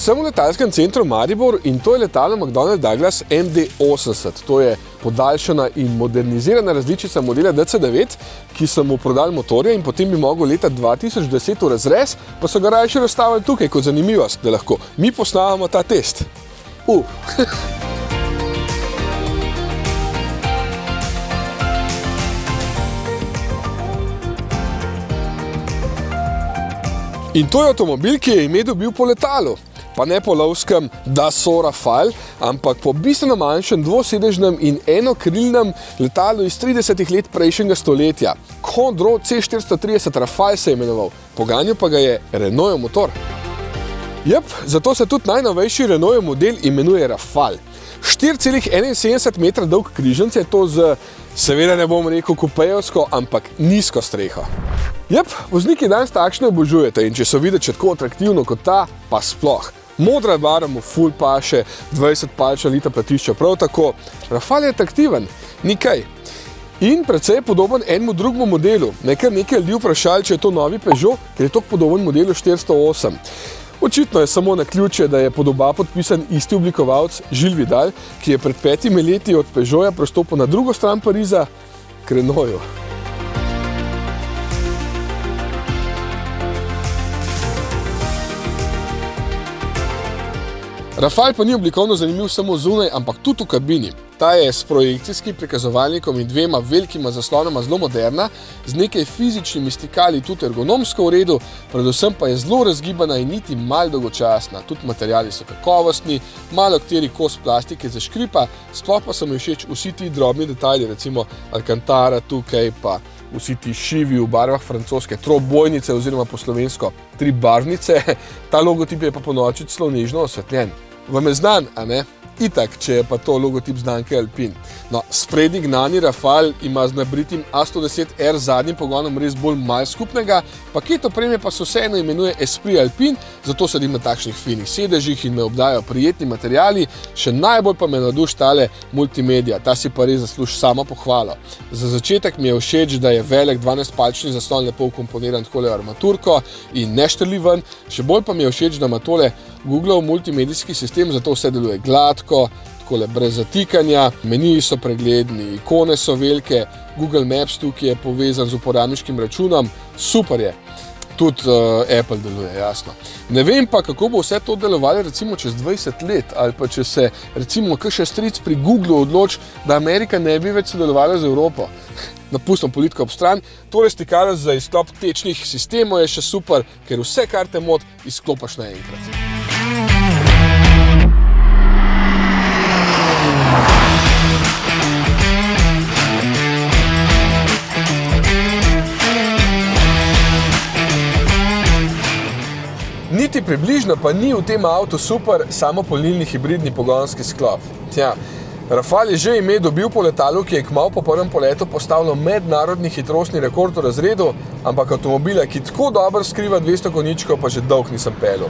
Sem v letalskem centru Maribor in to je letalo McDonnell Douglas MD-80. To je podaljšana in modernizirana različica modela DC-9, ki so mu prodali motorje in potem bi mogel leta 2010 v razrez, pa so ga raje razstavili tukaj kot zanimivost, da lahko mi posnavamo ta test. In to je avtomobil, ki je ime dobil po letalu. Pa ne po lovskem Dassault Rafale, ampak po bistveno manjšem dvosedežnem in enokrilnem letalu iz 30 let prejšnjega stoletja. Condor C430 Rafale se je imenoval, poganjal pa ga je Renaultov motor. Zato se tudi najnovejši Renaultov model imenuje Rafale. 4,71 metra dolg križanc je to z, seveda ne bom rekel kupejevsko, ampak nizko streho. Vozniki danes takšne obožujete in če so videti tako atraktivno kot ta, pa sploh. Modra barva mu ful paše, 20 palčna litra platišča prav tako. Rafale je atraktiven, ni kaj. In precej podoben enemu drugemu modelu. Nekaj ljudi vprašali, če je to novi Peugeot, ker je to podoben modelu 408. Očitno je samo naključje, da je pod oba podpisan isti oblikovalec Gilles Vidal, ki je pred 5 leti od Peugeota prestopil na drugo stran Pariza k Renaultu. Rafale pa ni oblikovno zanimiv samo zunaj, ampak tudi v kabini. Ta je s projekcijskim prikazovalnikom in dvema velikima zaslonoma zelo moderna, z nekaj fizičnimi stikali tudi ergonomsko v redu, predvsem pa je zelo razgibana in niti malo dolgočasna. Tudi materiali so kakovostni, malo kateri kos plastike zaškripa, sploh pa so mi všeč vsi ti drobni detajli, recimo Alcantara tukaj, pa vsi ti šivi v barvah francoske trobojnice oziroma po slovensko tribarvnice. Ta logotip je pa po noči celo nežno osvetljen. Vam je znan, a ne? Itak, če je pa to logotip znamke Alpine. No, sprednji gnani Rafale ima z nabritim A110R zadnjim pogonom res bolj malo skupnega, paket opreme pa se vseeno imenuje Esprit Alpine, zato sedim na takšnih finih sedežih in me obdajajo prijetni materiali, še najbolj pa me navduši tale multimedia, ta si pa res zasluži samo pohvalo. Za začetek mi je všeč, da je velik 12-palčni zaslon lepo vkomponiran takole v armaturko in ne štrli ven, še bolj pa mi je všeč, da ima tole Googleov multimedijski sistem, zato vse deluje gladko, takole brez zatikanja, meniji so pregledni, ikone so velike, Google Maps tukaj je povezan z uporabniškim računom, super je. Tudi Apple deluje, jasno. Ne vem pa, kako bo vse to delovalo recimo čez 20 let, ali pa če se recimo kakšen stric pri Googlu odloči, da Amerika ne bi več sodelovala z Evropo. Napustim politiko ob stran, tole stikalo za izklop tečnih sistemov je še super, ker vse karte mod izklopaš naenkrat. Niti približno pa ni v tem avtu super samopolnilni hibridni pogonski sklop. Rafale je že ime dobil po letalu, ki je kmalu po prvem poletu postavilo mednarodni hitrostni rekord v razredu, ampak avtomobila, ki tako dobro skriva 200 konjičkov, pa že dolg nisem peljal.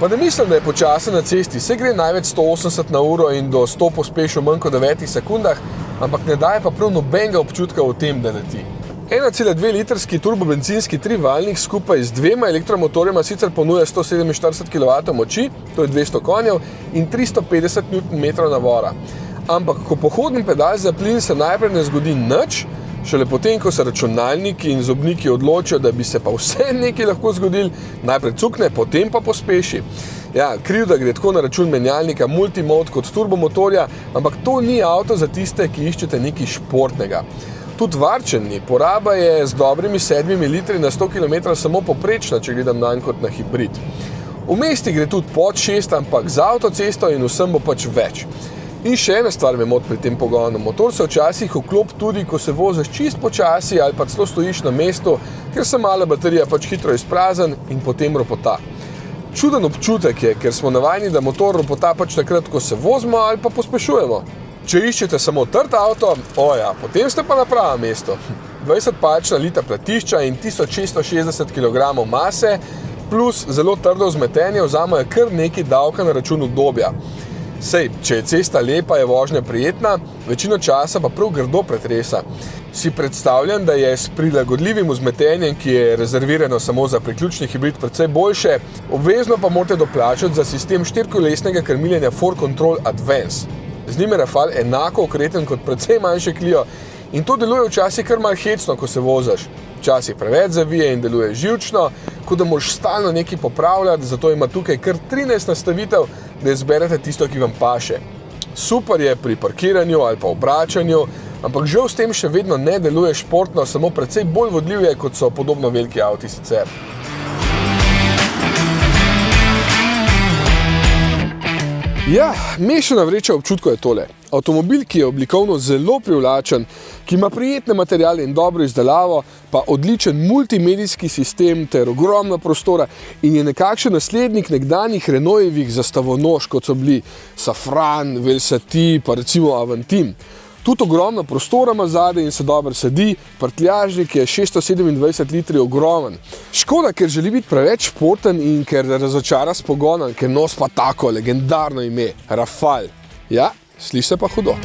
Pa ne mislim, da je počasen na cesti, se gre največ 180 na uro in do 100 pospeši v manj kot 9 sekundah, ampak ne daje pa prav nobenega občutka v tem, da leti. 1,2 litrski turbobencinski trivaljnik skupaj z dvema elektromotorjema sicer ponuja 147 kW moči, to je 200 konjev in 350 Nm navora. Ampak ko pohodnim pedal za plin se najprej ne zgodi nič, šele potem, ko se računalniki in zobniki odločijo, da bi se pa vse nekaj lahko zgodili, najprej cukne, potem pa pospeši. Krivda gre tako na račun menjalnika multimode kot turbomotorja, ampak to ni avto za tiste, ki iščete nekaj športnega. Tudi varčen ni, poraba je z dobrimi 7 litri na 100 km samo poprečna, če gledam nanj kot na hibrid. V mesti gre tudi pod 6, ampak za avtocesto in vsem bo pač več. In še ena stvar me moti pri tem pogonu. Motor se včasih vklop tudi, ko se voziš čist počasi ali pa celo stojiš na mestu, ker se mala baterija pač hitro izprazen in potem ropota. Čuden občutek je, ker smo navajeni, da motor ropota pač takrat, ko se vozimo ali pa pospešujemo. Če iščete samo trd avto, potem ste pa na pravem mestu. 20 palčna litra platišča in 1660 kg mase plus zelo trdo vzmetenje vzamejo kar nekaj davka na račun udobja. Sej, če je cesta lepa, je vožnja prijetna, večino časa pa prav grdo pretresa. Si predstavljam, da je s prilagodljivim vzmetenjem, ki je rezervirano samo za priključni hibrid, precej boljše. Obvezno pa morate doplačati za sistem 4-kolesnega krmiljenja 4Control Advance. Z njim je Rafale enako okreten kot precej manjše Clio in to deluje včasih kar malo hecno, ko se voziš. Včasih preveč zavije in deluje živčno, kot da moraš stalno nekaj popravljati, zato ima tukaj kar 13 nastavitev, da izberete tisto, ki vam paše. Super je pri parkiranju ali pa obračanju, ampak žal s tem še vedno ne deluje športno, samo precej bolj vodljiv je, kot so podobno veliki avti sicer. Ja, mešana vreča občutkov je tole. Avtomobil, ki je oblikovno zelo privlačen, ki ima prijetne materiale in dobro izdelavo, pa odličen multimedijski sistem ter ogromno prostora in je nekakšen naslednik nekdanjih Renaultovih zastavonož, kot so bili Safran, Velsati, pa recimo Avantin. Tudi ogromno prostora ima zadaj in se dobro sedi, prtljažnik je 627 litrov ogromen. Škoda, ker želi biti preveč športen in ker razočara s pogonom, ker nos pa tako legendarno ime, Rafale. Ja, sliši se pa hudo.